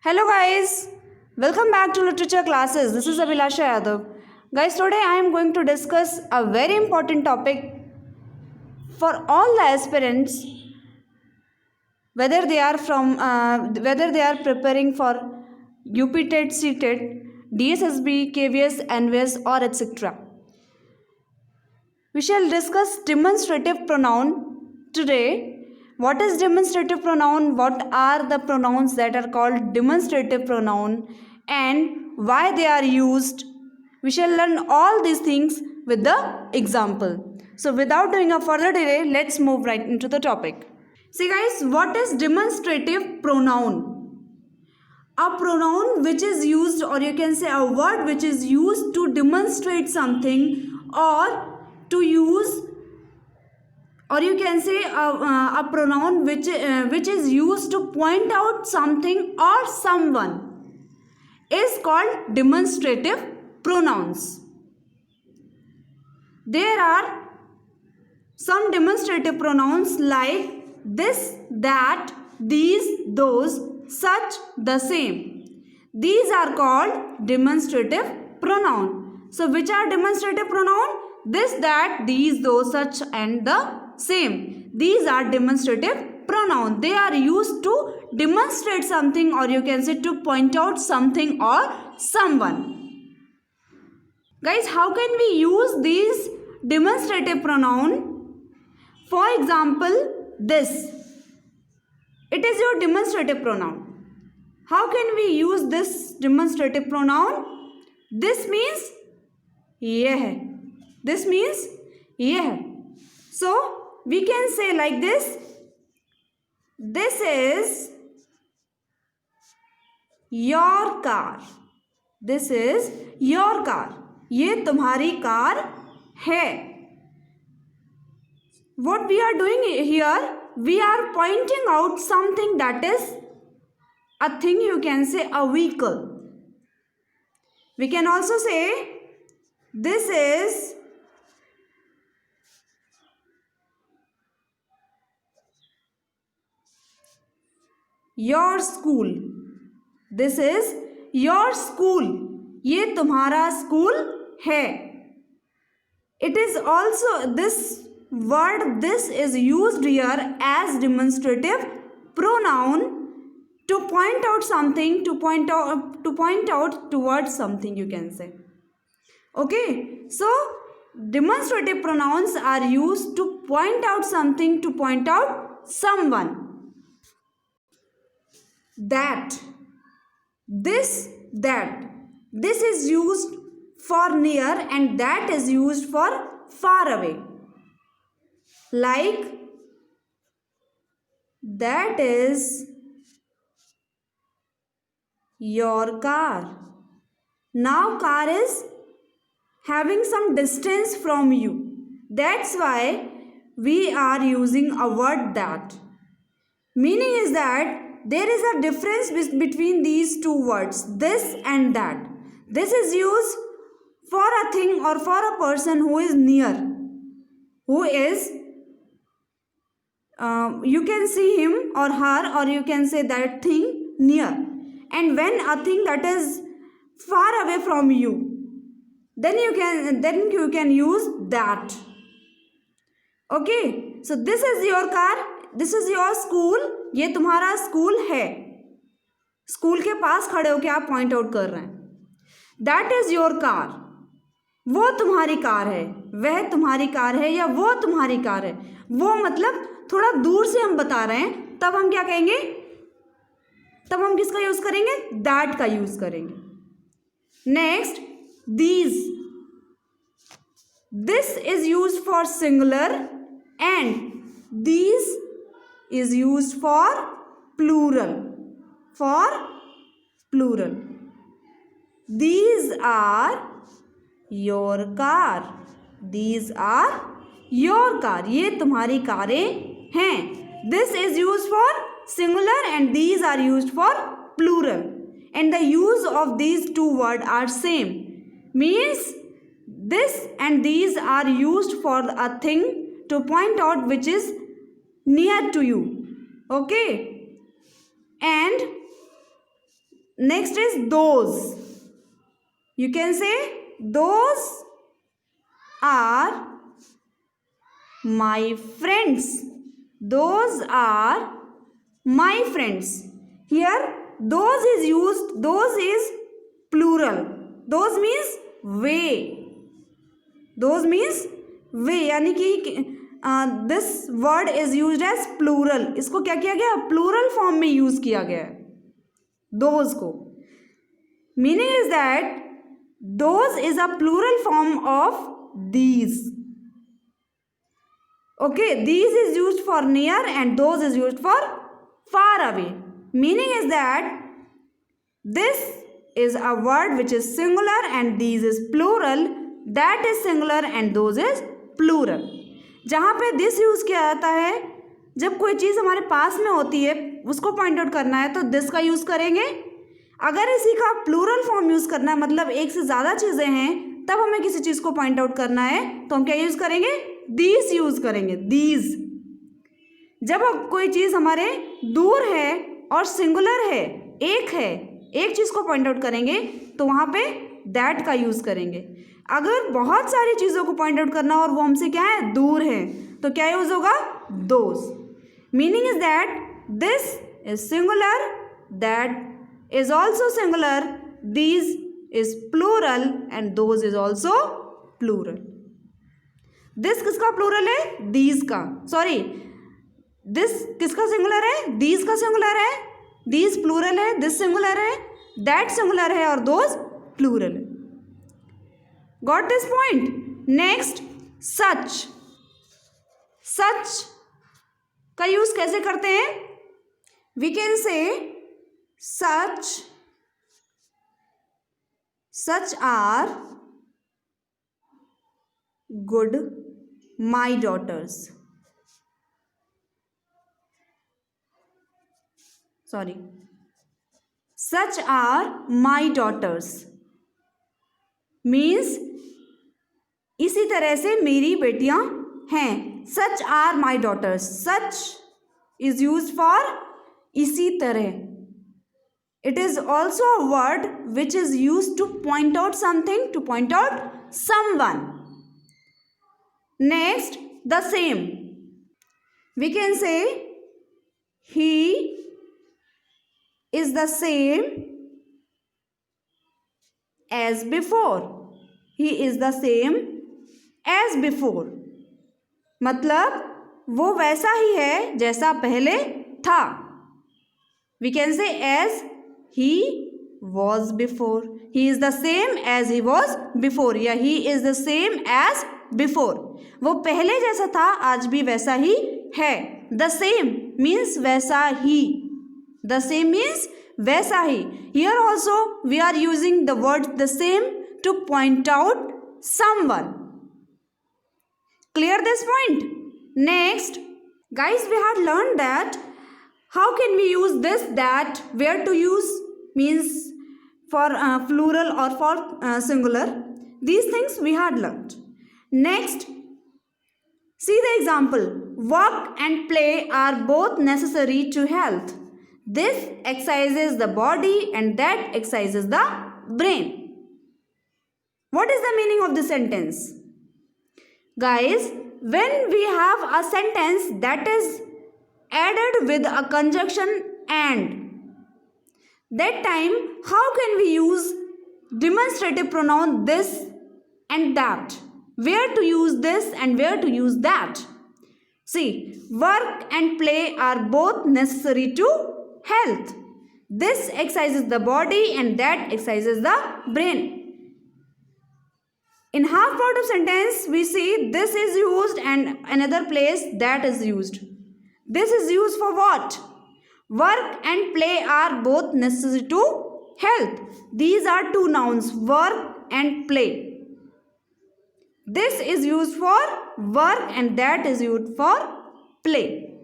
Hello guys, welcome back to literature classes. This is Abhilasha Yadav. Guys, today I am going to discuss a very important topic for all the aspirants, whether they are preparing for UP TET, CTET, DSSB, KVS, NVS, or etc. We shall discuss demonstrative pronoun today. What is demonstrative pronoun? What are the pronouns that are called demonstrative pronoun and why they are used? We shall learn all these things with the example. So without doing a further delay, let's move right into the topic. See guys, what is demonstrative pronoun? A pronoun which is used, or you can say a word which is used to demonstrate something, or to use, or you can say a pronoun which is used to point out something or someone is called demonstrative pronouns. There are some demonstrative pronouns like this, that, these, those, such, the same. These are called demonstrative pronoun. So which are demonstrative pronoun? This, that, these, those, such, and the same. These are demonstrative pronoun. They are used to demonstrate something, or you can say to point out something or someone. Guys, how can we use these demonstrative pronoun? For example, this. It is your demonstrative pronoun. How can we use this demonstrative pronoun? This means yeh. This means yeh. So we can say like this. This is your car. This is your car. ये तुम्हारी car है. What we are doing here, we are pointing out something that is a thing, you can say a vehicle. We can also say this is your school. This is your school. ये तुम्हारा school है. It is also, this word this is used here as demonstrative pronoun to point out something, to point out towards something, you can say. Okay, so demonstrative pronouns are used to point out something, to point out someone. That, this, that. This is used for near and that is used for far away. Like, that is your car. Now car is having some distance from you. That's why we are using a word that. Meaning is that there is a difference between these two words, this and that. This is used for a thing or for a person who is near, who is, you can see him or her, or you can say that thing near. And when a thing that is far away from you, then you can use that. Okay, so this is your car, this is your school. ये तुम्हारा school है. School के पास खड़े होकर आप point out कर रहे हैं. That is your car. वो तुम्हारी कार है, वह तुम्हारी कार है, या वो तुम्हारी कार है. वो मतलब थोड़ा दूर से हम बता रहे हैं, तब हम क्या कहेंगे? तब हम किसका यूज करेंगे? दैट का यूज करेंगे. Next, these. This is use for singular and these is used for plural. For plural. These are your car. These are your car. ये तुम्हारी कारें हैं. This is used for singular and these are used for plural. And the use of these two words are same. Means this and these are used for a thing to point out which is near to you. Okay, and Next is those. You can say those are my friends. Those are my friends. Here those is used, those is plural. Those means way. Those means वे, यानी कि this word is used as plural. इसको क्या किया गया? Plural form में use किया गया है दोज को. Meaning is that those is a plural form of these. Okay, these is used for near and those is used for far away. Meaning is that this is a word which is singular and these is plural. That is singular and those is plural. जहाँ पे this use किया जाता है, जब कोई चीज़ हमारे पास में होती है उसको पॉइंट आउट करना है तो this का यूज़ करेंगे. अगर इसी का प्लूरल फॉर्म यूज़ करना है, मतलब एक से ज़्यादा चीज़ें हैं, तब हमें किसी चीज़ को पॉइंट आउट करना है तो हम क्या यूज़ करेंगे? दीज यूज़ करेंगे. दीज. जब कोई चीज़ हमारे दूर है और सिंगुलर है, एक चीज़ को पॉइंट आउट करेंगे तो वहाँ पे दैट का यूज़ करेंगे. अगर बहुत सारी चीज़ों को पॉइंट आउट करना और वो हमसे क्या है? दूर है, तो क्या यूज़ होगा? Those. Meaning is that this is singular, that is also singular, these is plural and those is also plural. This किसका प्लूरल है? दीज का. सॉरी, दिस किसका सिंगुलर है? दीज का सिंगुलर है. दीज प्लूरल है, दिस सिंगुलर है, दैट सिंगुलर है और दोज प्लूरल है. Got this point? Next, such. Such का यूज कैसे करते हैं? We can say such are good my daughters. Sorry, such are my daughters means इसी तरह से मेरी बेटियां हैं. such are my daughters. such is used for इसी तरह. It is also a word which is used to point out something, to point out someone. Next, the same. We can say he is the same as before. He is the same as before. मतलब वो वैसा ही है जैसा पहले था. We can say as he was before. He is the same as he was before. या he is the same as before. वो पहले जैसा था आज भी वैसा ही है. The same means वैसा ही. The same means वैसा ही. Here also we are using the word the same to point out someone. Clear this point? Next, guys, we had learned that how can we use this, that, where to use, means for plural or for singular. These things we had learned. Next, see the example. Work and play are both necessary to health. This exercises the body and that exercises the brain. What is the meaning of this sentence? Guys, when we have a sentence that is added with a conjunction and, that time how can we use demonstrative pronoun this and that? Where to use this and where to use that? See, work and play are both necessary to health. This exercises the body and that exercises the brain. In half part of sentence we see this is used and another place that is used. This is used for what? Work and play are both necessary to health. These are two nouns, work and play. This is used for work and that is used for play.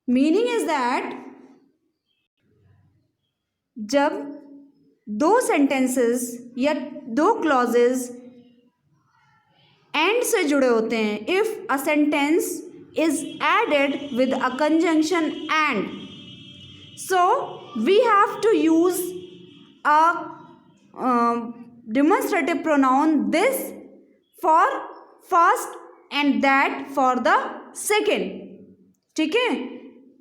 Meaning is that जब दो sentences या दो clauses and से जुड़े होते हैं, if a sentence is added with a conjunction and, So we have to use a demonstrative pronoun this for first and that for the second. ठीक है,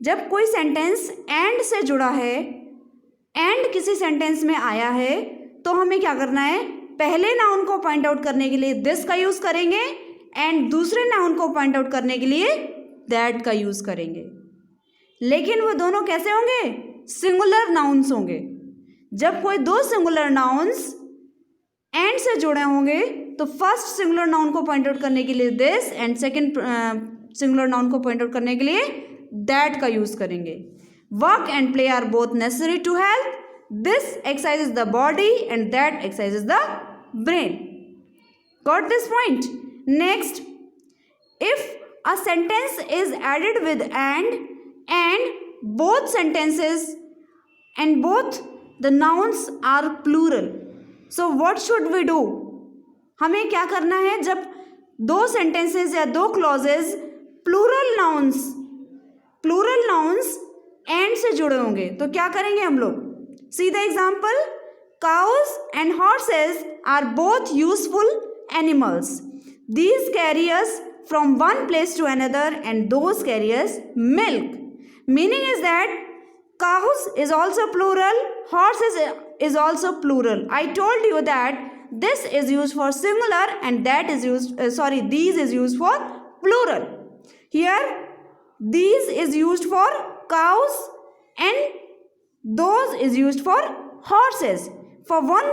जब कोई सेंटेंस एंड से जुड़ा है, एंड किसी सेंटेंस में आया है, तो हमें क्या करना है, पहले नाउन को पॉइंट आउट करने के लिए दिस का यूज करेंगे एंड दूसरे नाउन को पॉइंट आउट करने के लिए दैट का यूज करेंगे. लेकिन वो दोनों कैसे होंगे, सिंगुलर नाउन्स होंगे. जब कोई दो सिंगुलर नाउन्स एंड से जुड़े होंगे तो फर्स्ट सिंगुलर नाउन को पॉइंट आउट करने के लिए this and second singular noun को पॉइंट आउट करने के लिए दैट का यूज करेंगे. Work and play are both necessary to health. This exercises the body and that exercises the brain. Got this point? Next, if a sentence is added with and both sentences and both the nouns are plural, so what should we do? हमें क्या करना है, जब दो sentences या दो clauses plural nouns and से जुड़े होंगे तो क्या करेंगे हम लोग? See the example. Cows and horses are both useful animals. These carry us from one place to another and those carry us milk. Meaning is that cows is also plural, horses is also plural. I told you that this is used for singular and that is used, these is used for plural. Here, these is used for cows and those is used for horses. For one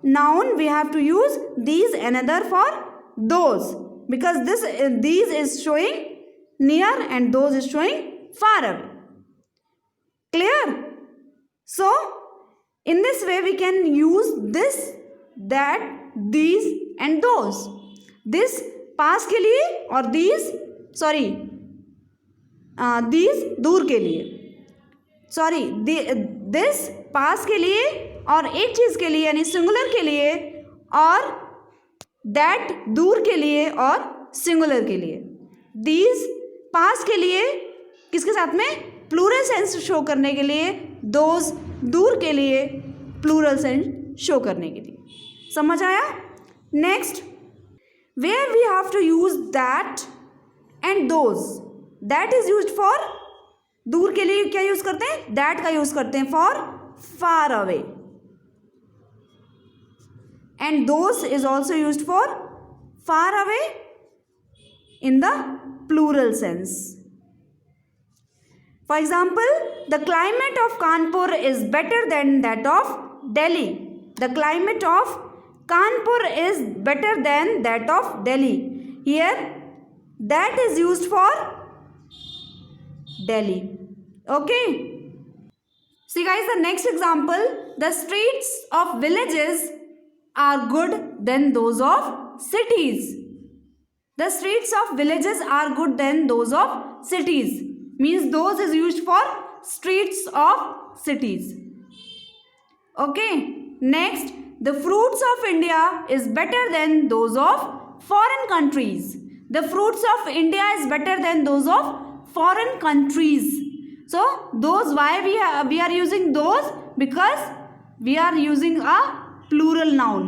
noun, we have to use these, another for those, because these is showing near and those is showing far away. Clear? So in this way we can use this, that, these and those. This पास के लिए और these दूर के लिए. this पास के लिए और एक चीज़ के लिए यानी सिंगुलर के लिए, और that दूर के लिए और सिंगुलर के लिए. these पास के लिए किसके साथ में, प्लूरल सेंस शो करने के लिए. दोज दूर के लिए प्लूरल सेंस शो करने के लिए. समझ आया? Next, where we have to use that and those. That is used for, दूर के लिए क्या यूज करते हैं, दैट का यूज करते हैं for far away, and those is also used for far away in the plural sense. For example, the climate of Kanpur is better than that of Delhi. The climate of Kanpur is better than that of Delhi. Here, that is used for Delhi. Okay. See guys, the next example, the streets of villages are good than those of cities. The streets of villages are good than those of cities. Means those is used for streets of cities. Okay. Next, the fruits of India is better than those of foreign countries. The fruits of India is better than those of foreign countries. So those, why we are using those, because we are using a plural noun.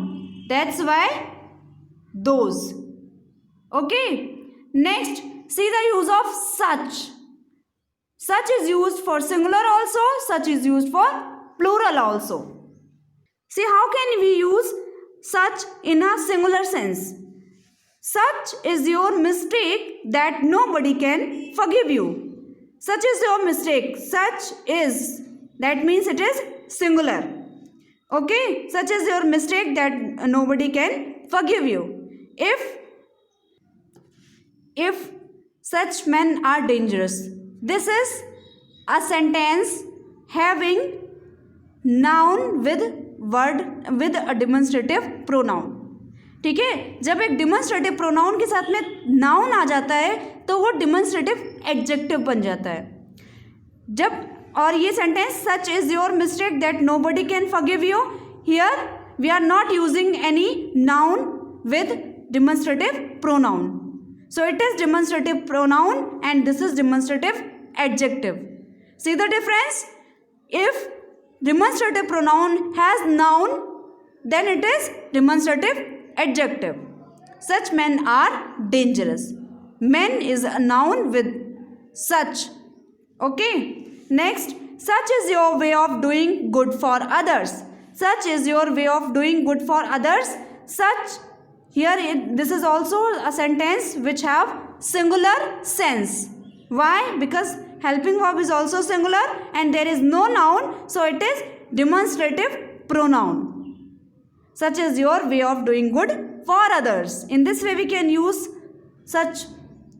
That's why those. Okay. Next, see the use of such. Such is used for singular also, such is used for plural also. See, how can we use such in a singular sense? Such is your mistake that nobody can forgive you. Such is your mistake. Such is, that means it is singular. Okay, such is your mistake that nobody can forgive you. If such men are dangerous. This is a sentence having noun with a demonstrative pronoun. ठीक है, जब एक demonstrative pronoun के साथ में noun आ जाता है तो वो डिमॉन्स्ट्रेटिव एडजेक्टिव बन जाता है. जब, और ये sentence such is your mistake that nobody can forgive you, here we are not using any noun with demonstrative pronoun. So it is demonstrative pronoun and this is demonstrative adjective. See the difference? If demonstrative pronoun has noun, then it is demonstrative adjective. Such men are dangerous. Men is a noun with such. Okay. Next, such is your way of doing good for others. Such is your way of doing good for others. Such, this is also a sentence which have singular sense. Why? Because helping verb is also singular and there is no noun, so it is demonstrative pronoun. Such is your way of doing good for others. In this way we can use such.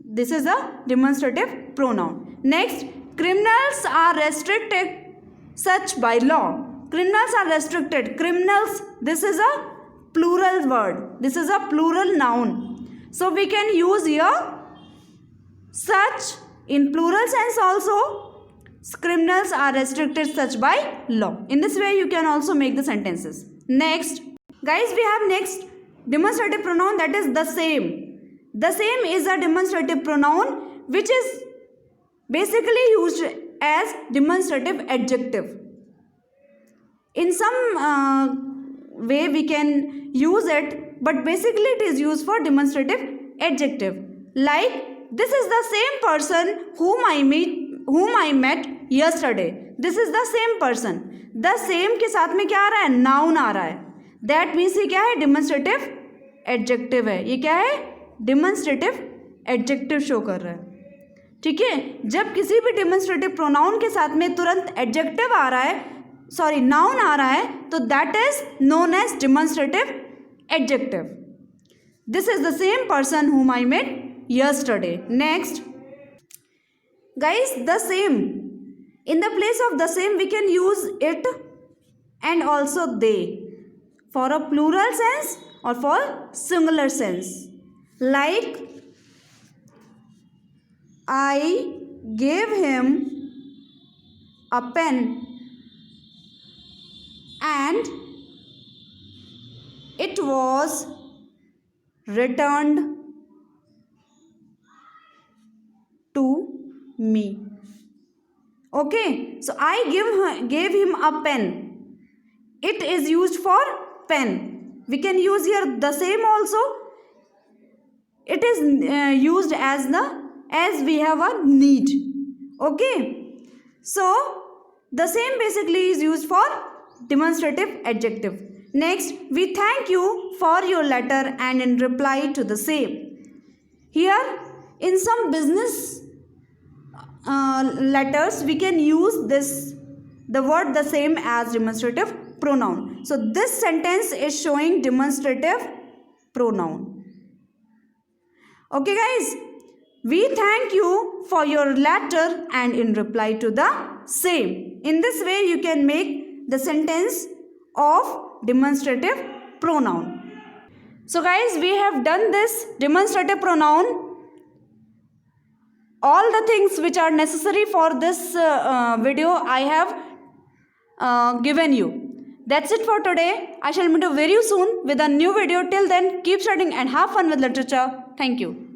This is a demonstrative pronoun. Next, criminals are restricted such by law. Criminals are restricted. Criminals, this is a plural word. This is a plural noun. So we can use here such in plural sense also. Criminals are restricted such by law. In this way you can also make the sentences. Next, guys, we have next demonstrative pronoun, that is the same. The same is a demonstrative pronoun which is basically used as demonstrative adjective. In some way we can use it, but basically it is used for demonstrative adjective. Like, this is the same person whom I met yesterday. This is the same person. The same के साथ में क्या आ रहा है? Noun आ रहा है. That means ये क्या है? Demonstrative adjective है. ये क्या है? Demonstrative adjective शो कर रहा है. ठीक है. जब किसी भी demonstrative pronoun के साथ में तुरंत adjective आ रहा है, noun आ रहा है, तो that is known as demonstrative adjective. This is the same person whom I met yesterday. Next, guys, the same. In the place of the same we can use it and also they for a plural sense or for singular sense. Like, I gave him a pen and it was returned to me. Okay, so I gave him a pen. It is used for pen. We can use here the same also. It is used as we have a need. Okay, so the same basically is used for demonstrative adjective. Next, we thank you for your letter and in reply to the same. Here, in some business letters, we can use the word the same as demonstrative pronoun. So this sentence is showing demonstrative pronoun. Okay guys, we thank you for your letter and in reply to the same. In this way you can make the sentence of demonstrative pronoun. So guys, we have done this demonstrative pronoun. All the things which are necessary for this video I have given you. That's it for today. I shall meet you very soon with a new video. Till then, keep studying and have fun with literature. Thank you.